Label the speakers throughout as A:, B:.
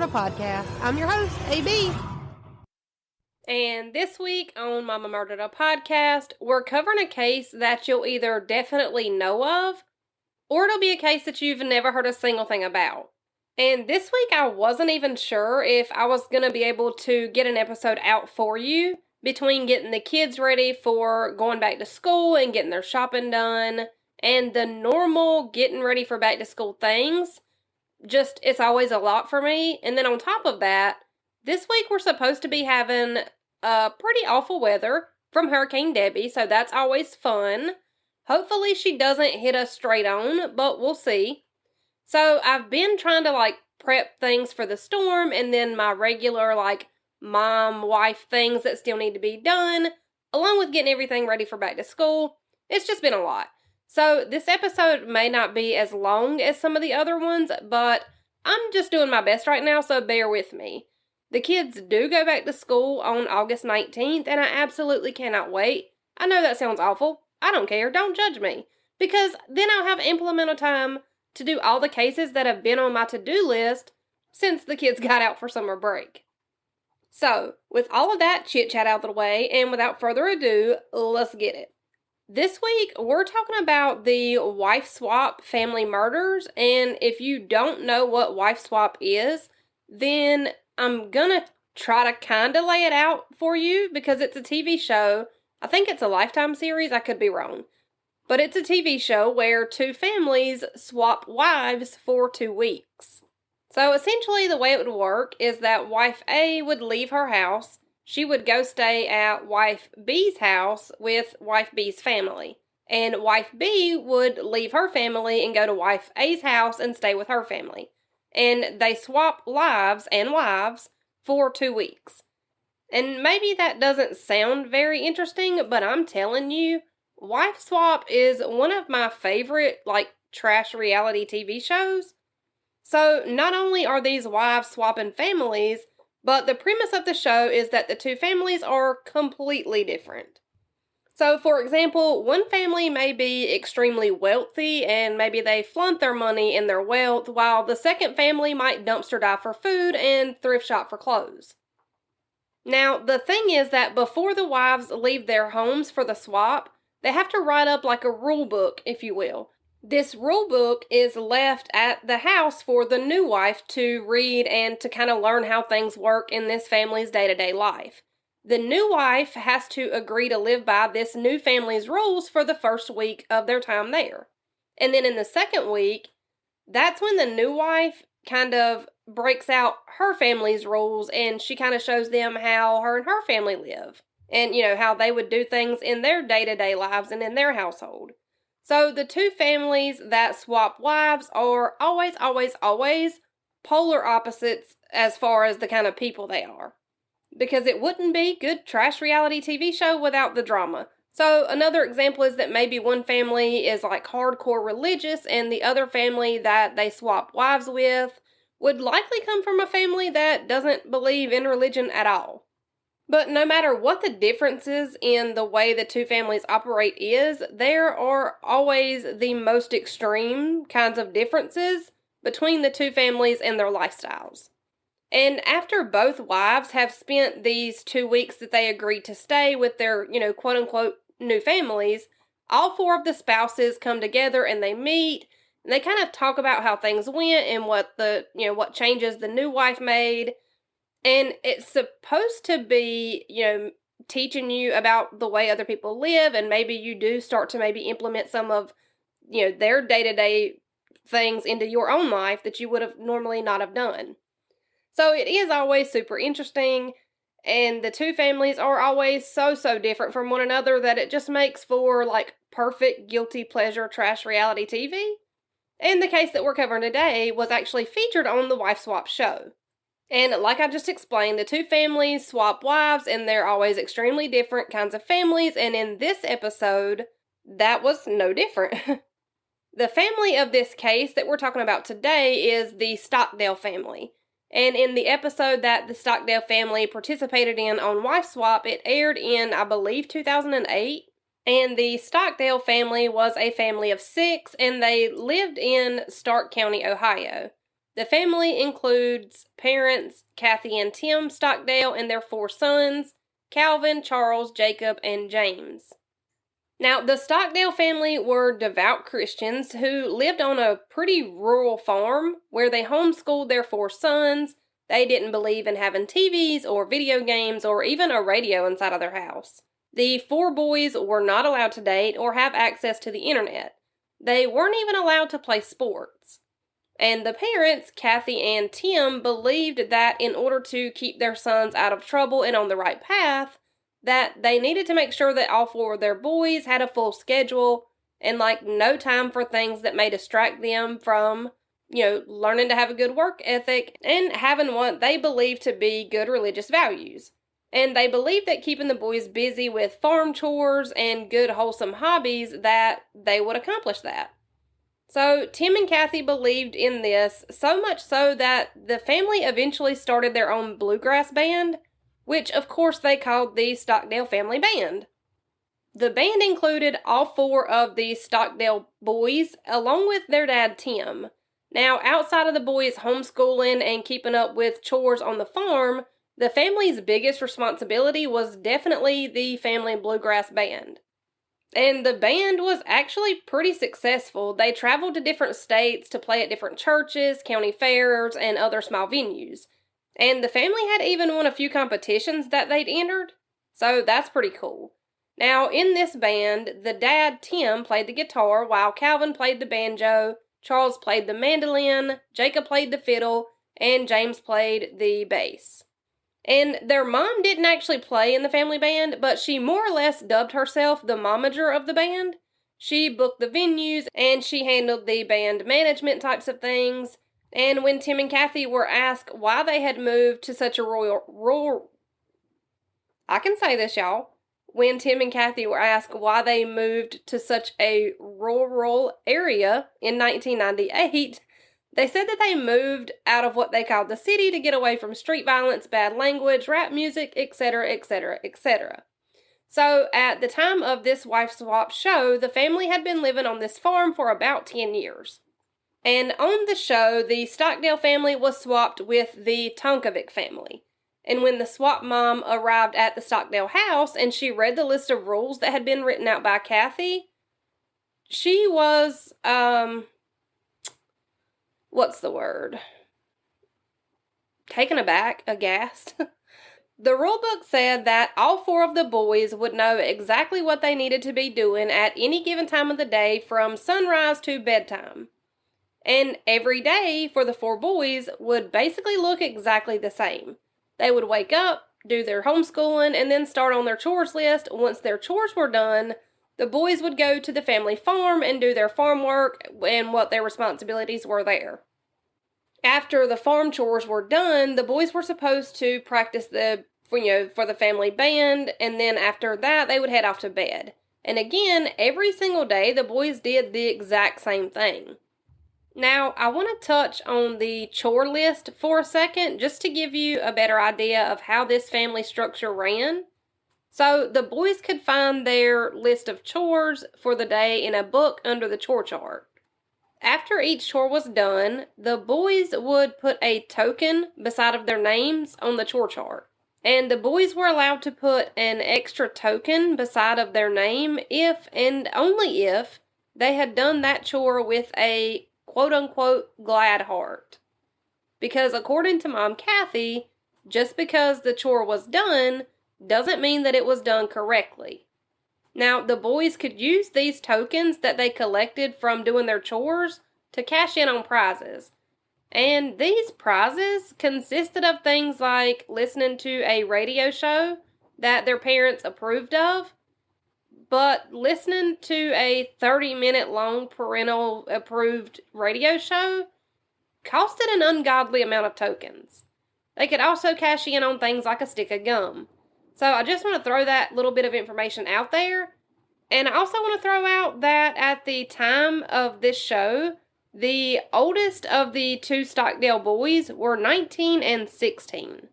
A: Podcast. I'm your host, AB.
B: And this week on Mama Murdered a Podcast, we're covering a case that you'll either definitely know of, or it'll be a case that you've never heard a single thing about. And this week I wasn't even sure if I was going to be able to get an episode out for you between getting the kids ready for going back to school and getting their shopping done, and the normal getting ready for back to school things. Just, it's always a lot for me. And then on top of that, this week we're supposed to be having pretty awful weather from Hurricane Debbie, so that's always fun. Hopefully she doesn't hit us straight on, but we'll see. So I've been trying to prep things for the storm, and then my regular mom, wife things that still need to be done, along with getting everything ready for back to school. It's just been a lot. So this episode may not be as long as some of the other ones, but I'm just doing my best right now, so bear with me. The kids do go back to school on August 19th, and I absolutely cannot wait. I know that sounds awful. I don't care. Don't judge me. Because then I'll have ample amount of time to do all the cases that have been on my to-do list since the kids got out for summer break. So, with all of that chit-chat out of the way, and without further ado, let's get it. This week, we're talking about the wife swap family murders, and if you don't know what wife swap is, then I'm gonna try to kinda lay it out for you, because it's a TV show. I think it's a Lifetime series, I could be wrong. But it's a TV show where two families swap wives for 2 weeks. So essentially the way it would work is that wife A would leave her house. She would go stay at wife B's house with wife B's family. And wife B would leave her family and go to wife A's house and stay with her family. And they swap lives and wives for 2 weeks. And maybe that doesn't sound very interesting, but I'm telling you, Wife Swap is one of my favorite, trash reality TV shows. So not only are these wives swapping families, but the premise of the show is that the two families are completely different. So, for example, one family may be extremely wealthy and maybe they flaunt their money and their wealth, while the second family might dumpster dive for food and thrift shop for clothes. Now, the thing is that before the wives leave their homes for the swap, they have to write up a rule book, if you will. This rule book is left at the house for the new wife to read and to kind of learn how things work in this family's day-to-day life. The new wife has to agree to live by this new family's rules for the first week of their time there. And then in the second week, that's when the new wife kind of breaks out her family's rules, and she kind of shows them how her and her family live. And, how they would do things in their day-to-day lives and in their household. So the two families that swap wives are always, always, always polar opposites as far as the kind of people they are. Because it wouldn't be good trash reality TV show without the drama. So another example is that maybe one family is hardcore religious, and the other family that they swap wives with would likely come from a family that doesn't believe in religion at all. But no matter what the differences in the way the two families operate is, there are always the most extreme kinds of differences between the two families and their lifestyles. And after both wives have spent these 2 weeks that they agreed to stay with their, quote-unquote new families, all four of the spouses come together and they meet, and they kind of talk about how things went and what changes the new wife made. And it's supposed to be, teaching you about the way other people live, and maybe you do start to maybe implement some of, their day-to-day things into your own life that you would have normally not have done. So it is always super interesting, and the two families are always so different from one another that it just makes for, like, perfect guilty pleasure trash reality TV. And the case that we're covering today was actually featured on the Wife Swap show. And like I just explained, the two families swap wives, and they're always extremely different kinds of families, and in this episode, that was no different. The family of this case that we're talking about today is the Stockdale family. And in the episode that the Stockdale family participated in on Wife Swap, it aired in, I believe, 2008. And the Stockdale family was a family of 6, and they lived in Stark County, Ohio. The family includes parents Kathy and Tim Stockdale and their 4 sons, Calvin, Charles, Jacob, and James. Now, the Stockdale family were devout Christians who lived on a pretty rural farm where they homeschooled their 4 sons. They didn't believe in having TVs or video games or even a radio inside of their house. The 4 boys were not allowed to date or have access to the internet. They weren't even allowed to play sports. And the parents, Kathy and Tim, believed that in order to keep their sons out of trouble and on the right path, that they needed to make sure that all 4 of their boys had a full schedule and, no time for things that may distract them from, learning to have a good work ethic and having what they believed to be good religious values. And they believed that keeping the boys busy with farm chores and good wholesome hobbies, that they would accomplish that. So Tim and Kathy believed in this, so much so that the family eventually started their own bluegrass band, which of course they called the Stockdale Family Band. The band included all 4 of the Stockdale boys, along with their dad Tim. Now, outside of the boys homeschooling and keeping up with chores on the farm, the family's biggest responsibility was definitely the family bluegrass band. And the band was actually pretty successful. They traveled to different states to play at different churches, county fairs, and other small venues. And the family had even won a few competitions that they'd entered. So that's pretty cool. Now, in this band, the dad, Tim, played the guitar, while Calvin played the banjo, Charles played the mandolin, Jacob played the fiddle, and James played the bass. And their mom didn't actually play in the family band, but she more or less dubbed herself the momager of the band. She booked the venues, and she handled the band management types of things. And when Tim and Kathy were asked why they had moved to such a rural... I can say this, y'all. When Tim and Kathy were asked why they moved to such a rural area in 1998, they said that they moved out of what they called the city to get away from street violence, bad language, rap music, etc., etc., etc. So, at the time of this Wife Swap show, the family had been living on this farm for about 10 years. And on the show, the Stockdale family was swapped with the Tonkovic family. And when the swap mom arrived at the Stockdale house and she read the list of rules that had been written out by Kathy, she was, what's the word? Taken aback, aghast. The rule book said that all 4 of the boys would know exactly what they needed to be doing at any given time of the day from sunrise to bedtime. And every day for the 4 boys would basically look exactly the same. They would wake up, do their homeschooling, and then start on their chores list. Once their chores were done, the boys would go to the family farm and do their farm work and what their responsibilities were there. After the farm chores were done, the boys were supposed to practice for the family band, and then after that, they would head off to bed. And again, every single day, the boys did the exact same thing. Now, I want to touch on the chore list for a second, just to give you a better idea of how this family structure ran. So, the boys could find their list of chores for the day in a book under the chore chart. After each chore was done, the boys would put a token beside of their names on the chore chart. And the boys were allowed to put an extra token beside of their name if, and only if, they had done that chore with a quote-unquote glad heart. Because according to Mom Kathy, just because the chore was done doesn't mean that it was done correctly. Now, the boys could use these tokens that they collected from doing their chores to cash in on prizes. And these prizes consisted of things like listening to a radio show that their parents approved of, but listening to a 30-minute long parental approved radio show costed an ungodly amount of tokens. They could also cash in on things like a stick of gum. So I just want to throw that little bit of information out there. And I also want to throw out that at the time of this show, the oldest of the two Stockdale boys were 19 and 16.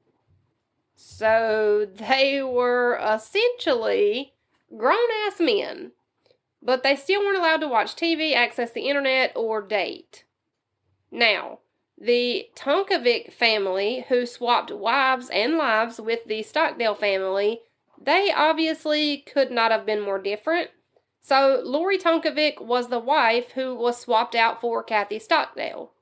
B: So they were essentially grown-ass men. But they still weren't allowed to watch TV, access the internet, or date. Now, the Tonkovic family, who swapped wives and lives with the Stockdale family, they obviously could not have been more different. So, Lori Tonkovic was the wife who was swapped out for Kathy Stockdale.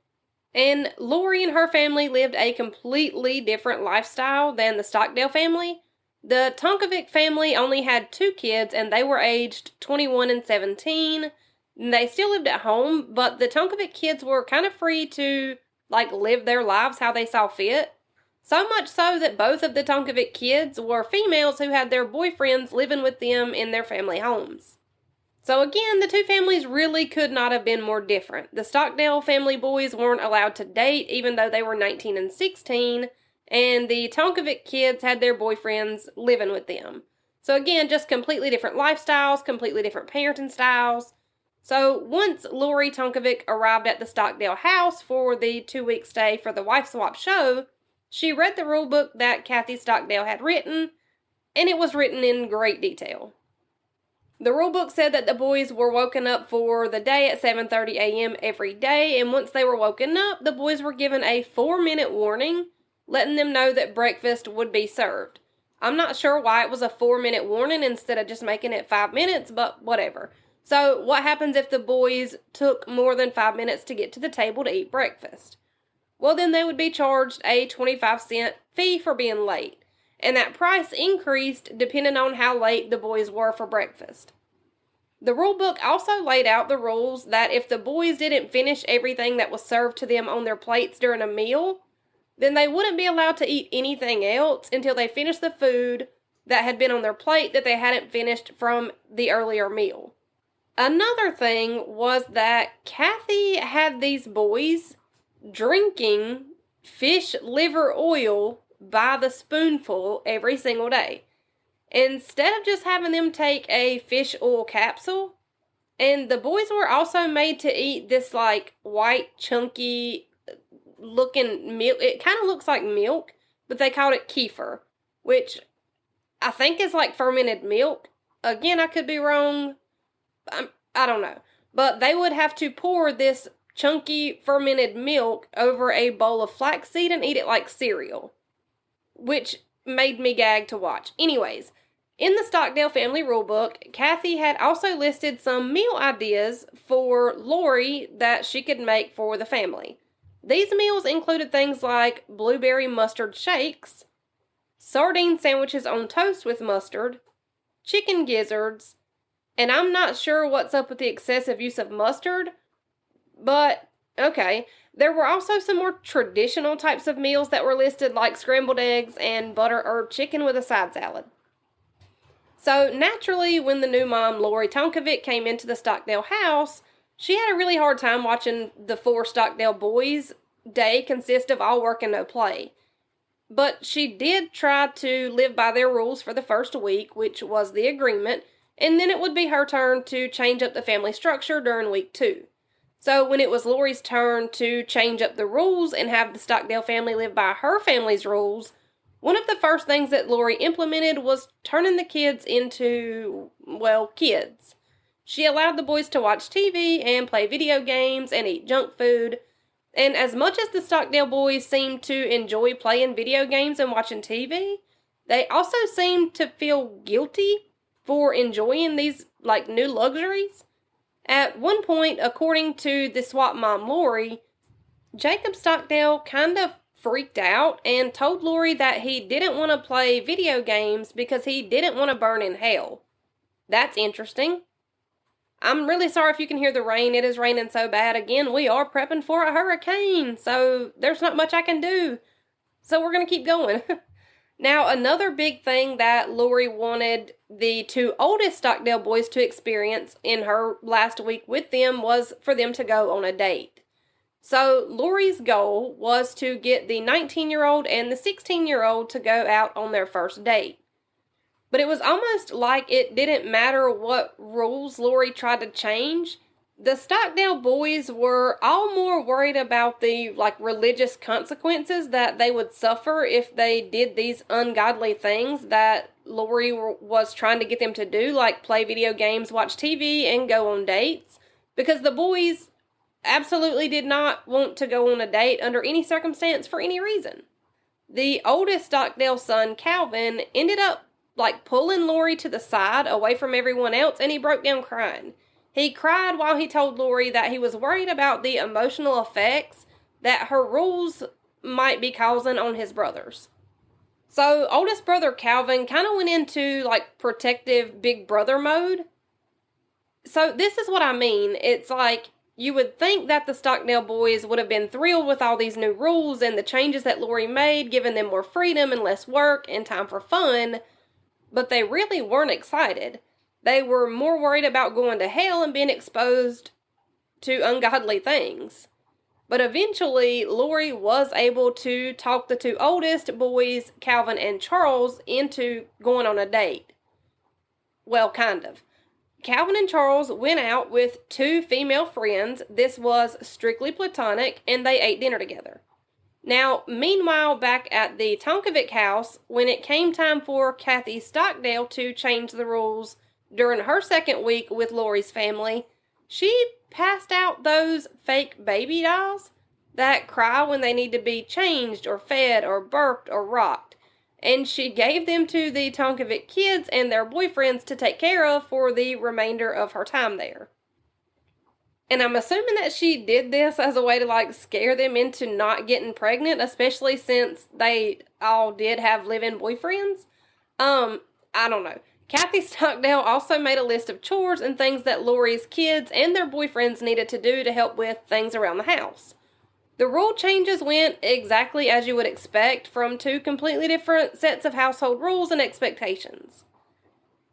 B: And Lori and her family lived a completely different lifestyle than the Stockdale family. The Tonkovic family only had 2 kids, and they were aged 21 and 17. They still lived at home, but the Tonkovic kids were kind of free to, live their lives how they saw fit. So much so that both of the Tonkovic kids were females who had their boyfriends living with them in their family homes. So again, the two families really could not have been more different. The Stockdale family boys weren't allowed to date, even though they were 19 and 16, and the Tonkovic kids had their boyfriends living with them. So again, just completely different lifestyles, completely different parenting styles. So once Lori Tonkovic arrived at the Stockdale house for the 2-week stay for the wife swap show, she read the rule book that Kathy Stockdale had written, and it was written in great detail. The rule book said that the boys were woken up for the day at 7:30 a.m. every day, and once they were woken up, the boys were given a 4-minute warning, letting them know that breakfast would be served. I'm not sure why it was a 4-minute warning instead of just making it 5 minutes, but whatever. So what happens if the boys took more than 5 minutes to get to the table to eat breakfast? Well, then they would be charged a 25-cent fee for being late. And that price increased depending on how late the boys were for breakfast. The rule book also laid out the rules that if the boys didn't finish everything that was served to them on their plates during a meal, then they wouldn't be allowed to eat anything else until they finished the food that had been on their plate that they hadn't finished from the earlier meal. Another thing was that Kathy had these boys drinking fish liver oil by the spoonful every single day, instead of just having them take a fish oil capsule. And the boys were also made to eat this white chunky looking milk. It kind of looks like milk, but they called it kefir, which I think is like fermented milk. Again, I could be wrong. I don't know. But they would have to pour this chunky fermented milk over a bowl of flaxseed and eat it like cereal, which made me gag to watch. Anyways, in the Stockdale family rulebook, Kathy had also listed some meal ideas for Lori that she could make for the family. These meals included things like blueberry mustard shakes, sardine sandwiches on toast with mustard, chicken gizzards, and I'm not sure what's up with the excessive use of mustard, but okay. There were also some more traditional types of meals that were listed, like scrambled eggs and butter herb chicken with a side salad. So naturally, when the new mom, Lori Tonkovic, came into the Stockdale house, she had a really hard time watching the 4 Stockdale boys' day consist of all work and no play. But she did try to live by their rules for the first week, which was the agreement, and then it would be her turn to change up the family structure during week 2. So when it was Lori's turn to change up the rules and have the Stockdale family live by her family's rules, one of the first things that Lori implemented was turning the kids into, kids. She allowed the boys to watch TV and play video games and eat junk food. And as much as the Stockdale boys seemed to enjoy playing video games and watching TV, they also seemed to feel guilty for enjoying these, new luxuries. At one point, according to the swap mom Lori, Jacob Stockdale kind of freaked out and told Lori that he didn't want to play video games because he didn't want to burn in hell. That's interesting. I'm really sorry if you can hear the rain. It is raining so bad. Again, we are prepping for a hurricane, so there's not much I can do. So we're going to keep going. Now, another big thing that Lori wanted the two oldest Stockdale boys to experience in her last week with them was for them to go on a date. So Lori's goal was to get the 19-year-old and the 16-year-old to go out on their first date. But it was almost like it didn't matter what rules Lori tried to change. The Stockdale boys were all more worried about the religious consequences that they would suffer if they did these ungodly things that Lori was trying to get them to do, like play video games, watch TV, and go on dates. Because the boys absolutely did not want to go on a date under any circumstance for any reason. The oldest Stockdale son, Calvin, ended up pulling Lori to the side away from everyone else, and he broke down crying. He cried while he told Lori that he was worried about the emotional effects that her rules might be causing on his brothers. So, oldest brother Calvin kind of went into protective big brother mode. So, this is what I mean. It's you would think that the Stockdale boys would have been thrilled with all these new rules and the changes that Lori made, giving them more freedom and less work and time for fun. But they really weren't excited. They were more worried about going to hell and being exposed to ungodly things. But eventually, Lori was able to talk the two oldest boys, Calvin and Charles, into going on a date. Well, kind of. Calvin and Charles went out with two female friends. This was strictly platonic, and they ate dinner together. Now, meanwhile, back at the Tonkovic house, when it came time for Kathy Stockdale to change the rules during her second week with Lori's family, she passed out those fake baby dolls that cry when they need to be changed or fed or burped or rocked. And she gave them to the Tonkovic kids and their boyfriends to take care of for the remainder of her time there. And I'm assuming that she did this as a way to scare them into not getting pregnant, especially since they all did have live-in boyfriends. I don't know. Kathy Stockdale also made a list of chores and things that Lori's kids and their boyfriends needed to do to help with things around the house. The rule changes went exactly as you would expect from two completely different sets of household rules and expectations.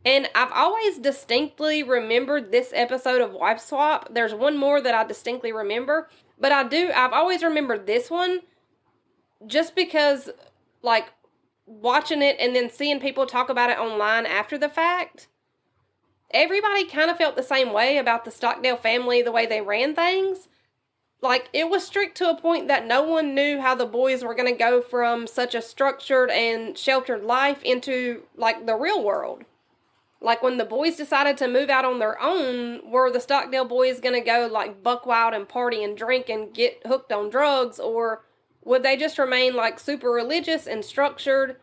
B: And I've always distinctly remembered this episode of Wife Swap. There's one more that I distinctly remember. But I've always remembered this one just because, watching it and then seeing people talk about it online after the fact, everybody kind of felt the same way about the Stockdale family, the way they ran things. It was strict to a point that no one knew how the boys were going to go from such a structured and sheltered life into, the real world. When the boys decided to move out on their own, were the Stockdale boys going to go, buck wild and party and drink and get hooked on drugs, or would they just remain, super religious and structured?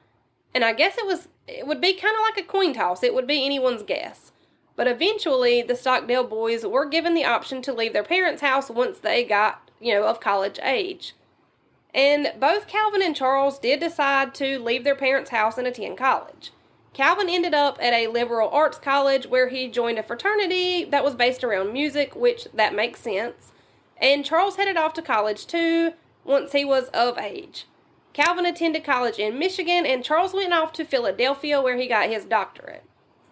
B: And I guess it would be kind of like a coin toss. It would be anyone's guess. But eventually, the Stockdale boys were given the option to leave their parents' house once they got, of college age. And both Calvin and Charles did decide to leave their parents' house and attend college. Calvin ended up at a liberal arts college where he joined a fraternity that was based around music, which that makes sense. And Charles headed off to college too, once he was of age. Calvin attended college in Michigan, and Charles went off to Philadelphia where he got his doctorate.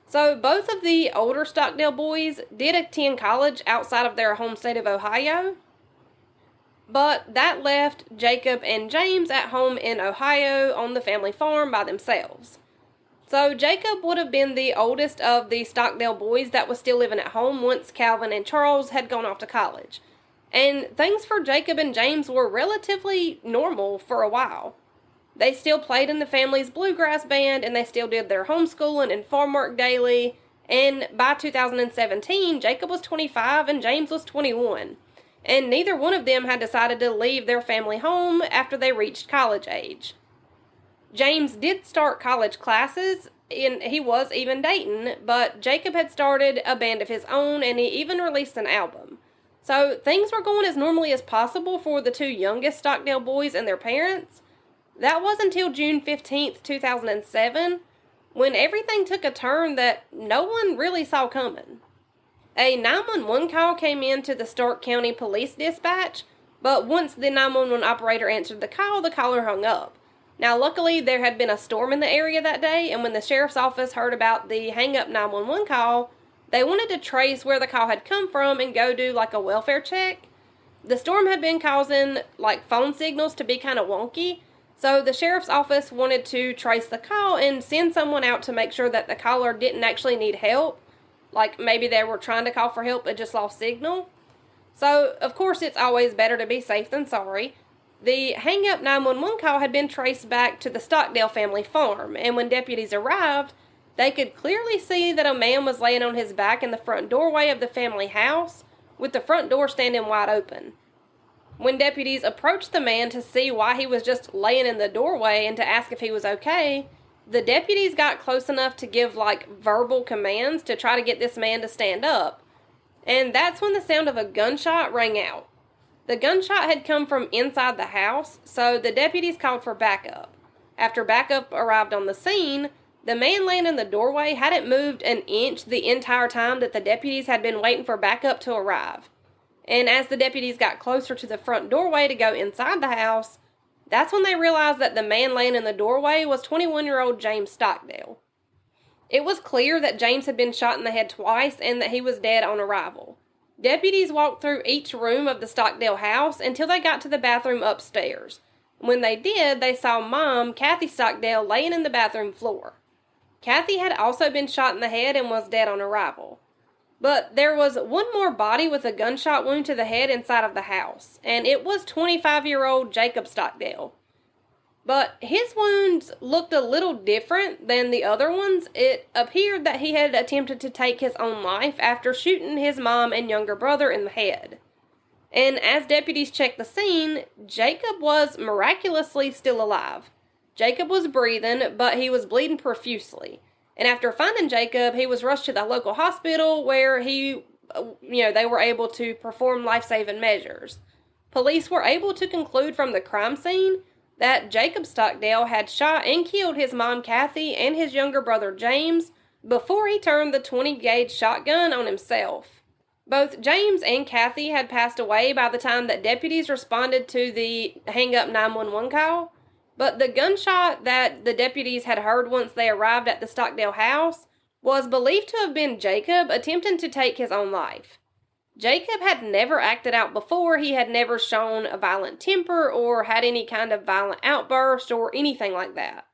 B: So both of the older Stockdale boys did attend college outside of their home state of Ohio, but that left Jacob and James at home in Ohio on the family farm by themselves. So Jacob would have been the oldest of the Stockdale boys that was still living at home once Calvin and Charles had gone off to college. And things for Jacob and James were relatively normal for a while. They still played in the family's bluegrass band, and they still did their homeschooling and farm work daily. And by 2017, Jacob was 25 and James was 21. And neither one of them had decided to leave their family home after they reached college age. James did start college classes, and he was even dating, but Jacob had started a band of his own, and he even released an album. So things were going as normally as possible for the two youngest Stockdale boys and their parents. That was until June 15th, 2007, when everything took a turn that no one really saw coming. A 911 call came in to the Stark County Police Dispatch, but once the 911 operator answered the caller hung up. Now, luckily, there had been a storm in the area that day, and when the sheriff's office heard about the hang-up 911 call, they wanted to trace where the call had come from and go do, a welfare check. The storm had been causing, phone signals to be kind of wonky, so the sheriff's office wanted to trace the call and send someone out to make sure that the caller didn't actually need help. Maybe they were trying to call for help but just lost signal. So, of course, it's always better to be safe than sorry. The hang-up 911 call had been traced back to the Stockdale family farm, and when deputies arrived, they could clearly see that a man was laying on his back in the front doorway of the family house, with the front door standing wide open. When deputies approached the man to see why he was just laying in the doorway and to ask if he was okay, the deputies got close enough to give, verbal commands to try to get this man to stand up. And that's when the sound of a gunshot rang out. The gunshot had come from inside the house, so the deputies called for backup. After backup arrived on the scene, the man laying in the doorway hadn't moved an inch the entire time that the deputies had been waiting for backup to arrive. And as the deputies got closer to the front doorway to go inside the house, that's when they realized that the man laying in the doorway was 21-year-old James Stockdale. It was clear that James had been shot in the head twice and that he was dead on arrival. Deputies walked through each room of the Stockdale house until they got to the bathroom upstairs. When they did, they saw Mom, Kathy Stockdale, laying in the bathroom floor. Kathy had also been shot in the head and was dead on arrival. But there was one more body with a gunshot wound to the head inside of the house, and it was 25-year-old Jacob Stockdale. But his wounds looked a little different than the other ones. It appeared that he had attempted to take his own life after shooting his mom and younger brother in the head. And as deputies checked the scene, Jacob was miraculously still alive. Jacob was breathing, but he was bleeding profusely. And after finding Jacob, he was rushed to the local hospital where they were able to perform life-saving measures. Police were able to conclude from the crime scene that Jacob Stockdale had shot and killed his mom, Kathy, and his younger brother, James, before he turned the 20-gauge shotgun on himself. Both James and Kathy had passed away by the time that deputies responded to the hang-up 911 call, but the gunshot that the deputies had heard once they arrived at the Stockdale house was believed to have been Jacob attempting to take his own life. Jacob had never acted out before. He had never shown a violent temper or had any kind of violent outburst or anything like that.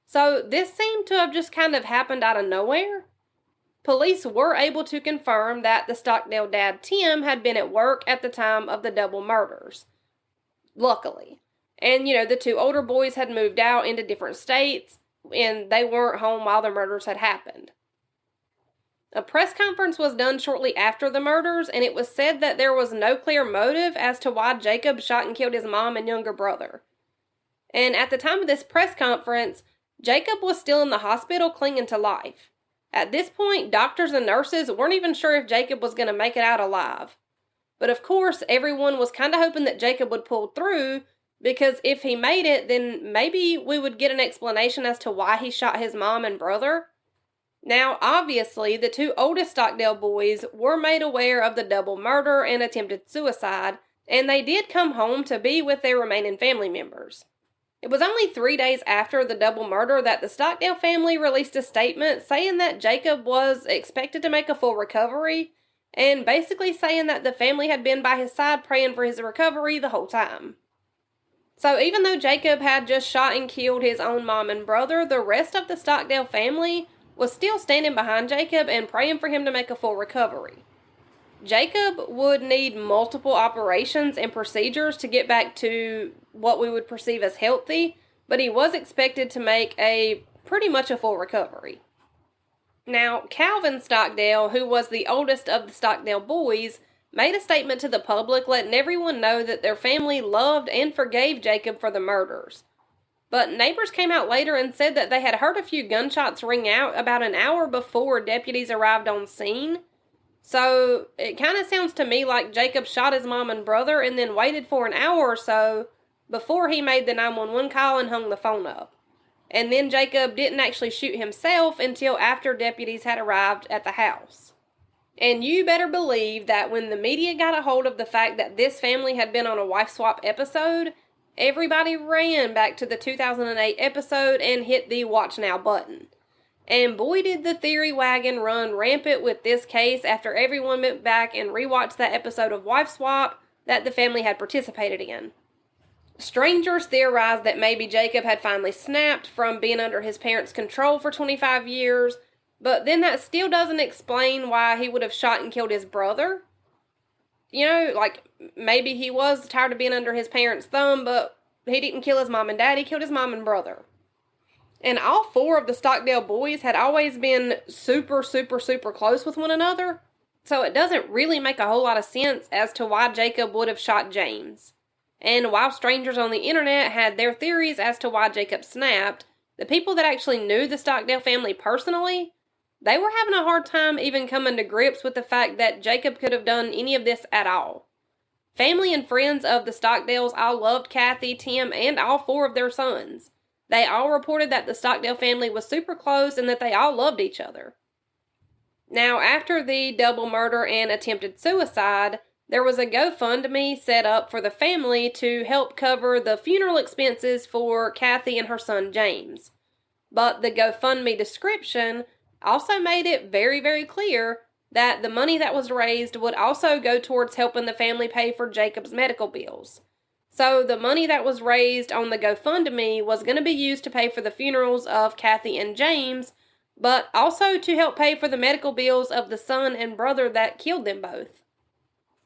B: So this seemed to have just kind of happened out of nowhere. Police were able to confirm that the Stockdale dad, Tim, had been at work at the time of the double murders. Luckily. And, the two older boys had moved out into different states, and they weren't home while the murders had happened. A press conference was done shortly after the murders, and it was said that there was no clear motive as to why Jacob shot and killed his mom and younger brother. And at the time of this press conference, Jacob was still in the hospital clinging to life. At this point, doctors and nurses weren't even sure if Jacob was going to make it out alive. But of course, everyone was kind of hoping that Jacob would pull through, because if he made it, then maybe we would get an explanation as to why he shot his mom and brother. Now, obviously, the two oldest Stockdale boys were made aware of the double murder and attempted suicide, and they did come home to be with their remaining family members. It was only 3 days after the double murder that the Stockdale family released a statement saying that Jacob was expected to make a full recovery, and basically saying that the family had been by his side praying for his recovery the whole time. So even though Jacob had just shot and killed his own mom and brother, the rest of the Stockdale family was still standing behind Jacob and praying for him to make a full recovery. Jacob would need multiple operations and procedures to get back to what we would perceive as healthy, but he was expected to make pretty much a full recovery. Now, Calvin Stockdale, who was the oldest of the Stockdale boys, made a statement to the public letting everyone know that their family loved and forgave Jacob for the murders. But neighbors came out later and said that they had heard a few gunshots ring out about an hour before deputies arrived on scene. So it kind of sounds to me like Jacob shot his mom and brother and then waited for an hour or so before he made the 911 call and hung the phone up. And then Jacob didn't actually shoot himself until after deputies had arrived at the house. And you better believe that when the media got a hold of the fact that this family had been on a wife swap episode, everybody ran back to the 2008 episode and hit the watch now button. And boy did the theory wagon run rampant with this case after everyone went back and rewatched that episode of Wife Swap that the family had participated in. Strangers theorized that maybe Jacob had finally snapped from being under his parents' control for 25 years, but then that still doesn't explain why he would have shot and killed his brother. You know, like, maybe he was tired of being under his parents' thumb, but he didn't kill his mom and dad, he killed his mom and brother. And all four of the Stockdale boys had always been super close with one another, so it doesn't really make a whole lot of sense as to why Jacob would have shot James. And while strangers on the internet had their theories as to why Jacob snapped, the people that actually knew the Stockdale family personally, they were having a hard time even coming to grips with the fact that Jacob could have done any of this at all. Family and friends of the Stockdales all loved Kathy, Tim, and all four of their sons. They all reported that the Stockdale family was super close and that they all loved each other. Now, after the double murder and attempted suicide, there was a GoFundMe set up for the family to help cover the funeral expenses for Kathy and her son James. But the GoFundMe description also made it very clear that the money that was raised would also go towards helping the family pay for Jacob's medical bills. So the money that was raised on the GoFundMe was going to be used to pay for the funerals of Kathy and James, but also to help pay for the medical bills of the son and brother that killed them both.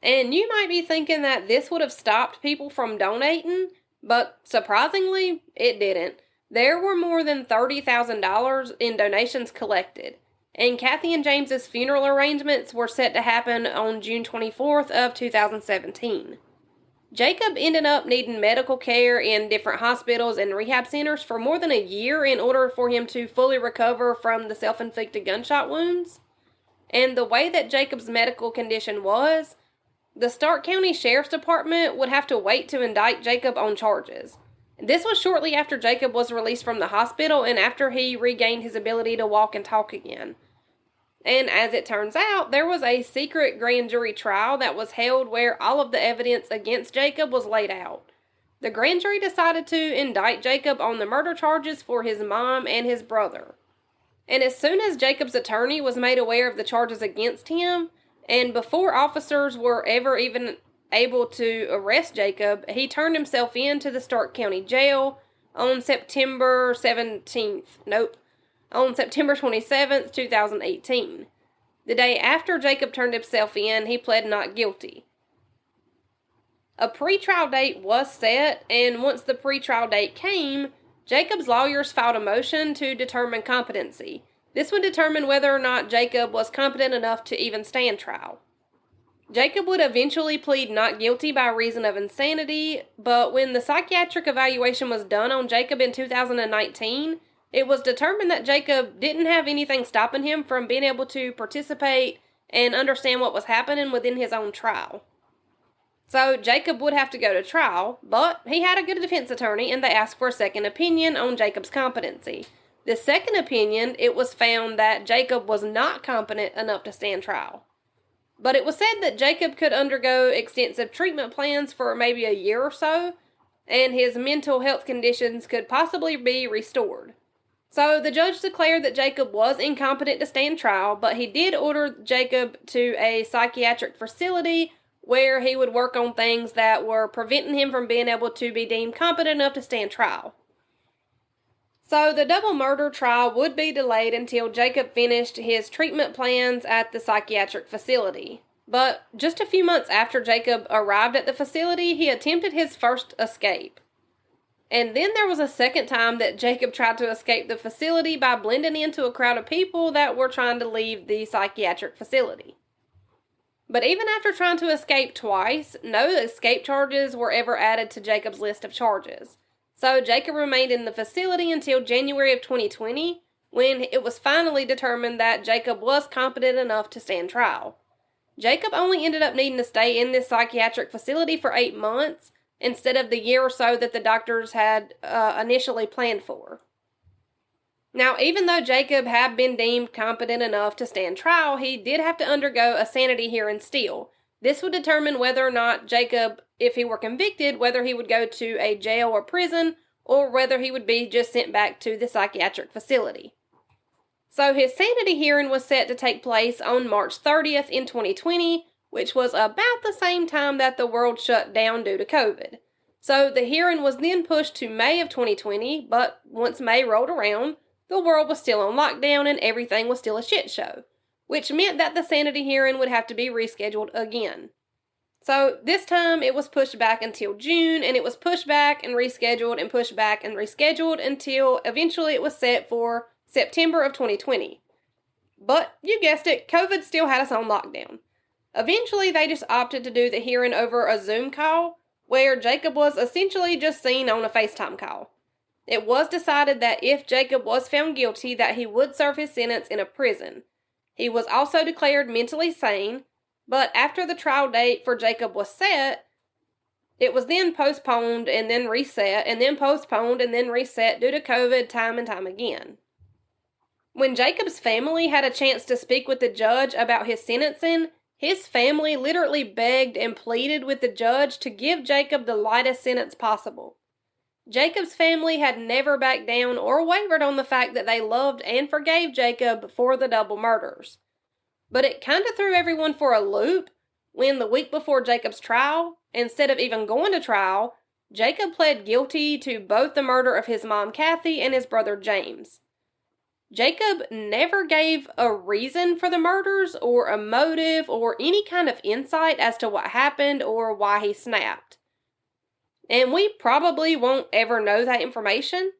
B: And you might be thinking that this would have stopped people from donating, but surprisingly, it didn't. There were more than $30,000 in donations collected, and Kathy and James's funeral arrangements were set to happen on June 24th of 2017. Jacob ended up needing medical care in different hospitals and rehab centers for more than a year in order for him to fully recover from the self-inflicted gunshot wounds. And the way that Jacob's medical condition was, the Stark County Sheriff's Department would have to wait to indict Jacob on charges. This was shortly after Jacob was released from the hospital and after he regained his ability to walk and talk again. And as it turns out, there was a secret grand jury trial that was held where all of the evidence against Jacob was laid out. The grand jury decided to indict Jacob on the murder charges for his mom and his brother. And as soon as Jacob's attorney was made aware of the charges against him, and before officers were ever even able to arrest Jacob, he turned himself in to the Stark County Jail on September 27th, 2018. The day after Jacob turned himself in, he pled not guilty. A pretrial date was set, and once the pretrial date came, Jacob's lawyers filed a motion to determine competency. This would determine whether or not Jacob was competent enough to even stand trial. Jacob would eventually plead not guilty by reason of insanity, but when the psychiatric evaluation was done on Jacob in 2019, it was determined that Jacob didn't have anything stopping him from being able to participate and understand what was happening within his own trial. So Jacob would have to go to trial, but he had a good defense attorney and they asked for a second opinion on Jacob's competency. The second opinion, it was found that Jacob was not competent enough to stand trial. But it was said that Jacob could undergo extensive treatment plans for maybe a year or so, and his mental health conditions could possibly be restored. So the judge declared that Jacob was incompetent to stand trial, but he did order Jacob to a psychiatric facility where he would work on things that were preventing him from being able to be deemed competent enough to stand trial. So the double murder trial would be delayed until Jacob finished his treatment plans at the psychiatric facility. But just a few months after Jacob arrived at the facility, he attempted his first escape. And then there was a second time that Jacob tried to escape the facility by blending into a crowd of people that were trying to leave the psychiatric facility. But even after trying to escape twice, no escape charges were ever added to Jacob's list of charges. So Jacob remained in the facility until January of 2020, when it was finally determined that Jacob was competent enough to stand trial. Jacob only ended up needing to stay in this psychiatric facility for 8 months instead of the year or so that the doctors had initially planned for. Now, even though Jacob had been deemed competent enough to stand trial, he did have to undergo a sanity hearing still. This would determine whether or not Jacob, if he were convicted, whether he would go to a jail or prison, or whether he would be just sent back to the psychiatric facility. So his sanity hearing was set to take place on March 30th in 2020, which was about the same time that the world shut down due to COVID. So the hearing was then pushed to May of 2020, but once May rolled around, the world was still on lockdown and everything was still a shit show, which meant that the sanity hearing would have to be rescheduled again. So this time it was pushed back until June, and it was pushed back and rescheduled and pushed back and rescheduled until eventually it was set for September of 2020. But you guessed it, COVID still had us on lockdown. Eventually they just opted to do the hearing over a Zoom call, where Jacob was essentially just seen on a FaceTime call. It was decided that if Jacob was found guilty, that he would serve his sentence in a prison. He was also declared mentally sane, but after the trial date for Jacob was set, it was then postponed and then reset, and then postponed and then reset due to COVID time and time again. When Jacob's family had a chance to speak with the judge about his sentencing, his family literally begged and pleaded with the judge to give Jacob the lightest sentence possible. Jacob's family had never backed down or wavered on the fact that they loved and forgave Jacob for the double murders. But it kind of threw everyone for a loop when the week before Jacob's trial, instead of even going to trial, Jacob pled guilty to both the murder of his mom Kathy and his brother James. Jacob never gave a reason for the murders or a motive or any kind of insight as to what happened or why he snapped. And we probably won't ever know that information.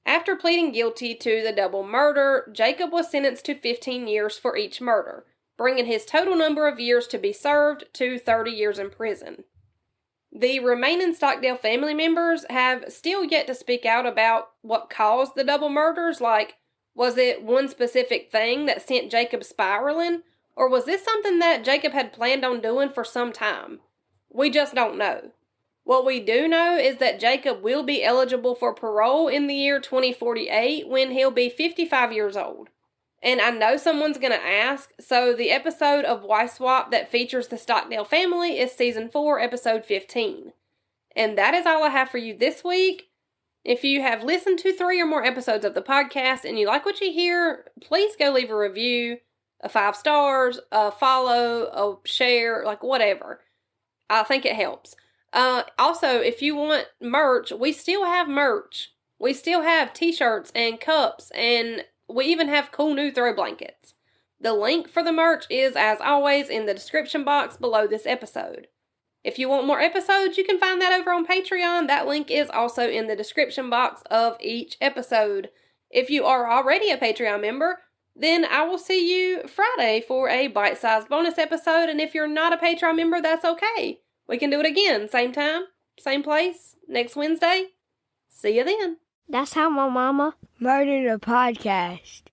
B: After pleading guilty to the double murder, Jacob was sentenced to 15 years for each murder, bringing his total number of years to be served to 30 years in prison. The remaining Stockdale family members have still yet to speak out about what caused the double murders, like, was it one specific thing that sent Jacob spiraling, or was this something that Jacob had planned on doing for some time? We just don't know. What we do know is that Jacob will be eligible for parole in the year 2048 when he'll be 55 years old. And I know someone's going to ask, so the episode of Wife Swap that features the Stockdale family is Season 4, Episode 15. And that is all I have for you this week. If you have listened to 3 or more episodes of the podcast and you like what you hear, please go leave a review, a 5 stars, a follow, a share, like whatever. I think it helps. Also, if you want merch, we still have merch. We still have t-shirts and cups, and we even have cool new throw blankets. The link for the merch is, as always, in the description box below this episode. If you want more episodes, you can find that over on Patreon. That link is also in the description box of each episode. If you are already a Patreon member, then I will see you Friday for a bite-sized bonus episode, and if you're not a Patreon member, that's okay. We can do it again, same time, same place, next Wednesday. See you then.
A: That's how my mama murdered a podcast.